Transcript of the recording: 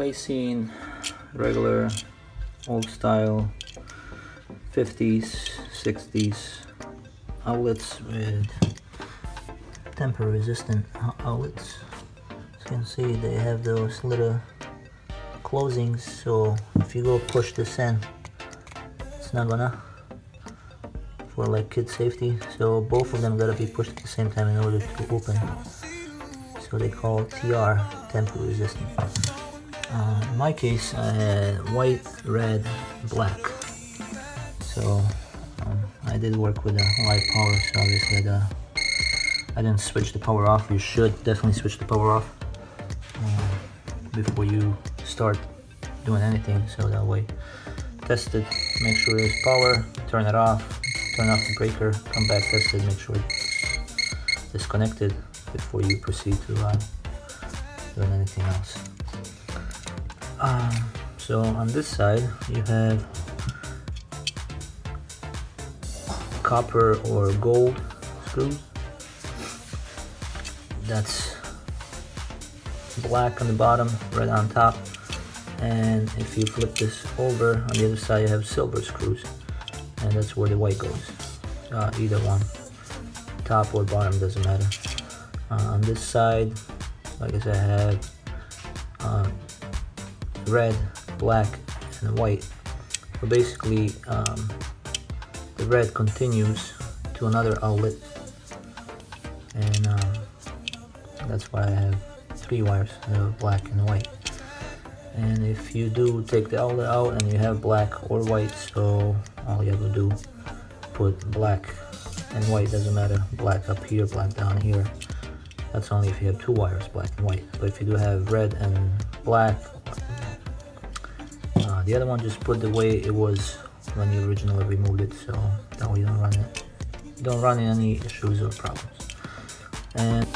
replacing regular old style 50s 60s outlets with temper resistant outlets. As you can see, they have those little closings, so if you go push this in, it's not gonna, for like kid safety, so both of them gotta be pushed at the same time in order to open. So they call TR, temper resistant. In my case, I had white, red, black. So I did work with a live power, so obviously I didn't switch the power off. You should definitely switch the power off before you start doing anything, so that way test it, make sure there's power, turn it off, turn off the breaker, come back, test it, make sure it's disconnected before you proceed to doing anything else. So on this side you have copper or gold screws. That's black on the bottom, red on top, and if you flip this over, on the other side you have silver screws, and that's where the white goes. Either one, top or bottom, doesn't matter. On this side, like I said, I have red, black, and white. So basically the red continues to another outlet, and that's why I have 3 wires, black and white. And if you do take the outlet out and you have black or white, so all you have to do, put black and white, doesn't matter, black up here, black down here. That's only if you have 2 wires, black and white. But if you do have red and black, the other one, just put the way it was when you originally removed it, so that way you don't run into any issues or problems. And